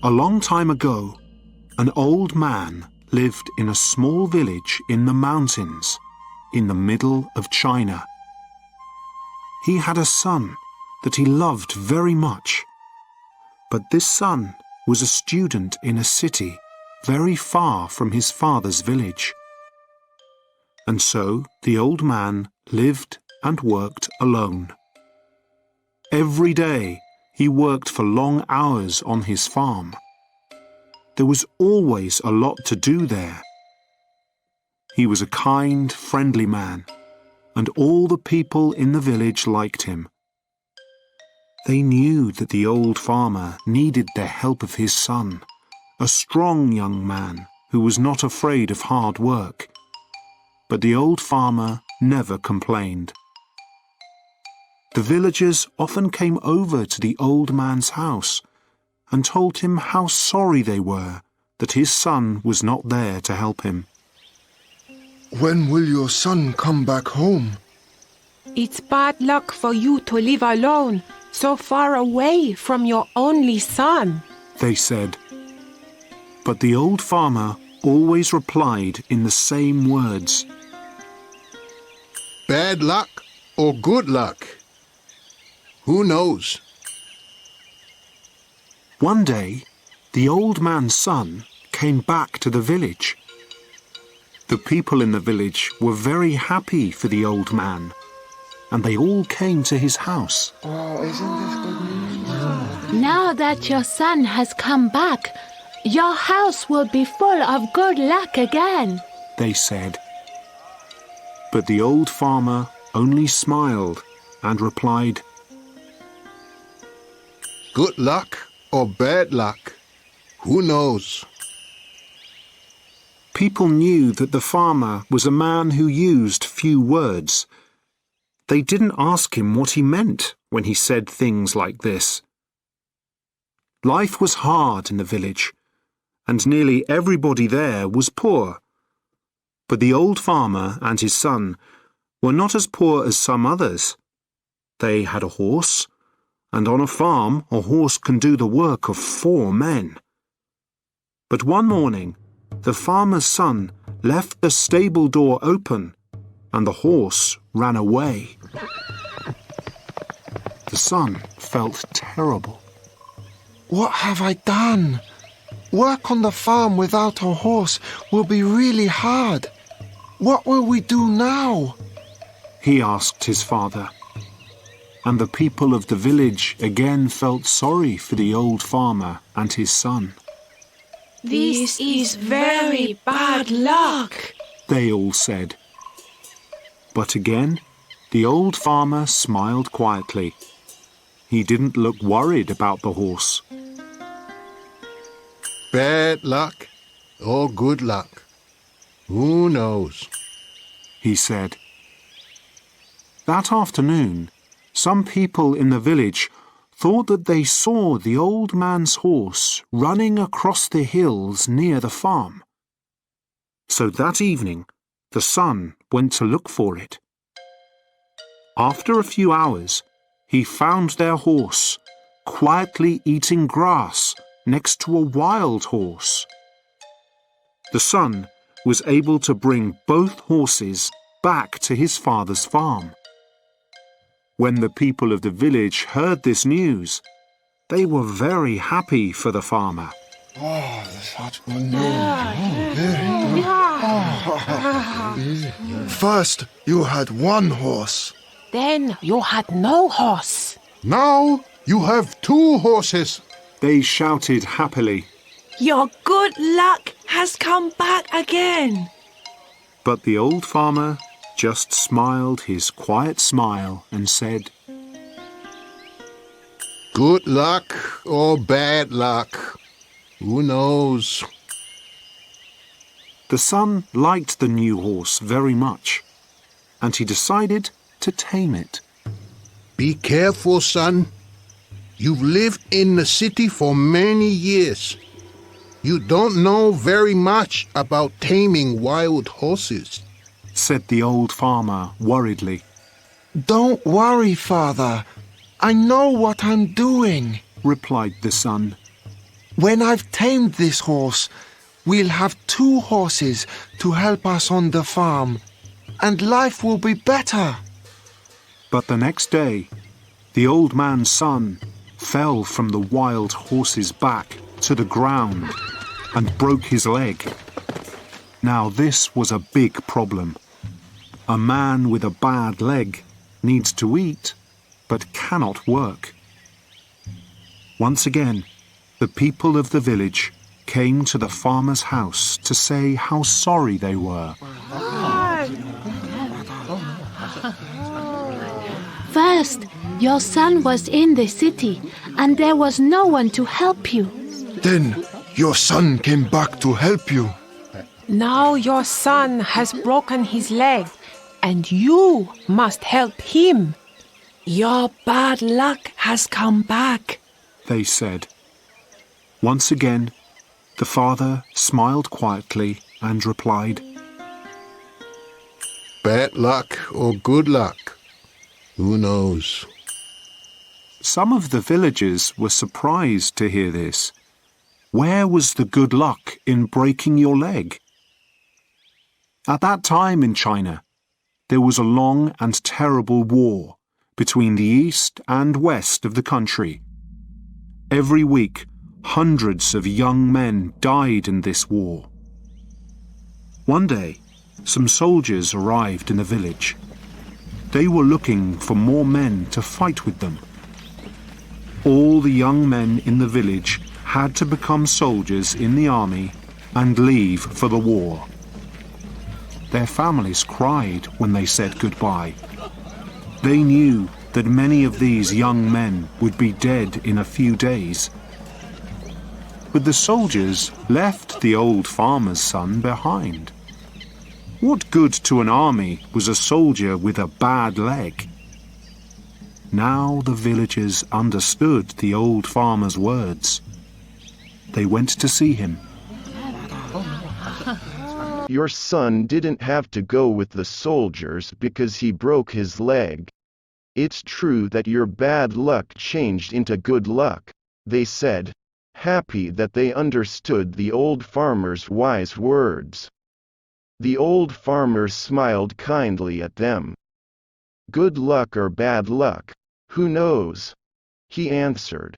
A long time ago, an old man lived in a small village in the mountains in the middle of China. He had a son that he loved very much, but this son was a student in a city very far from his father's village. And so the old man lived and worked alone. Every day he worked for long hours on his farm. There was always a lot to do there. He was a kind, friendly man, and all the people in the village liked him. They knew that the old farmer needed the help of his son, a strong young man who was not afraid of hard work. But the old farmer never complained. The villagers often came over to the old man's house and told him how sorry they were that his son was not there to help him. When will your son come back home? It's bad luck for you to live alone, so far away from your only son, they said. But the old farmer always replied in the same words. Bad luck or good luck? Who knows? One day, the old man's son came back to the village. The people in the village were very happy for the old man, and they all came to his house. Oh, isn't this good news? Now that your son has come back, your house will be full of good luck again, they said. But the old farmer only smiled and replied, Good luck or bad luck? Who knows? People knew that the farmer was a man who used few words. They didn't ask him what he meant when he said things like this. Life was hard in the village, and nearly everybody there was poor. But the old farmer and his son were not as poor as some others. They had a horse, and on a farm a horse can do the work of 4 men. But one morning, the farmer's son left the stable door open, and the horse ran away. The son felt terrible. What have I done? Work on the farm without a horse will be really hard. What will we do now? He asked his father. And the people of the village again felt sorry for the old farmer and his son. This is very bad luck, they all said. But again, the old farmer smiled quietly. He didn't look worried about the horse. Bad luck or good luck? Who knows? He said. That afternoon, some people in the village thought that they saw the old man's horse running across the hills near the farm. So that evening, the son went to look for it. After a few hours, he found their horse quietly eating grass next to a wild horse. The son was able to bring both horses back to his father's farm. When the people of the village heard this news, they were very happy for the farmer. Oh, such good news. First, you had one horse. Then you had no horse. Now you have 2 horses. They shouted happily. Your good luck has come back again. But the old farmer just smiled his quiet smile and said, Good luck or bad luck? Who knows? The son liked the new horse very much, and he decided to tame it. Be careful, son. You've lived in the city for many years. You don't know very much about taming wild horses, said the old farmer worriedly. Don't worry, father. I know what I'm doing, replied the son. When I've tamed this horse, we'll have 2 horses to help us on the farm, and life will be better. But the next day, the old man's son fell from the wild horse's back to the ground and broke his leg. Now this was a big problem. A man with a bad leg needs to eat, but cannot work. Once again, the people of the village came to the farmer's house to say how sorry they were. First, your son was in the city, and there was no one to help you. Then your son came back to help you. Now your son has broken his leg, and you must help him. Your bad luck has come back, They said. Once again, the father smiled quietly and replied, Bad luck or good luck? Who knows? Some of the villagers were surprised to hear this. Where was the good luck in breaking your leg? At that time in China, there was a long and terrible war between the east and west of the country. Every week, hundreds of young men died in this war. One day, some soldiers arrived in the village. They were looking for more men to fight with them. All the young men in the village had to become soldiers in the army and leave for the war. Their families cried when they said goodbye. They knew that many of these young men would be dead in a few days. But the soldiers left the old farmer's son behind. What good to an army was a soldier with a bad leg? Now the villagers understood the old farmer's words. They went to see him. Your son didn't have to go with the soldiers because he broke his leg. It's true that your bad luck changed into good luck, they said, happy that they understood the old farmer's wise words. The old farmer smiled kindly at them. Good luck or bad luck, who knows? He answered.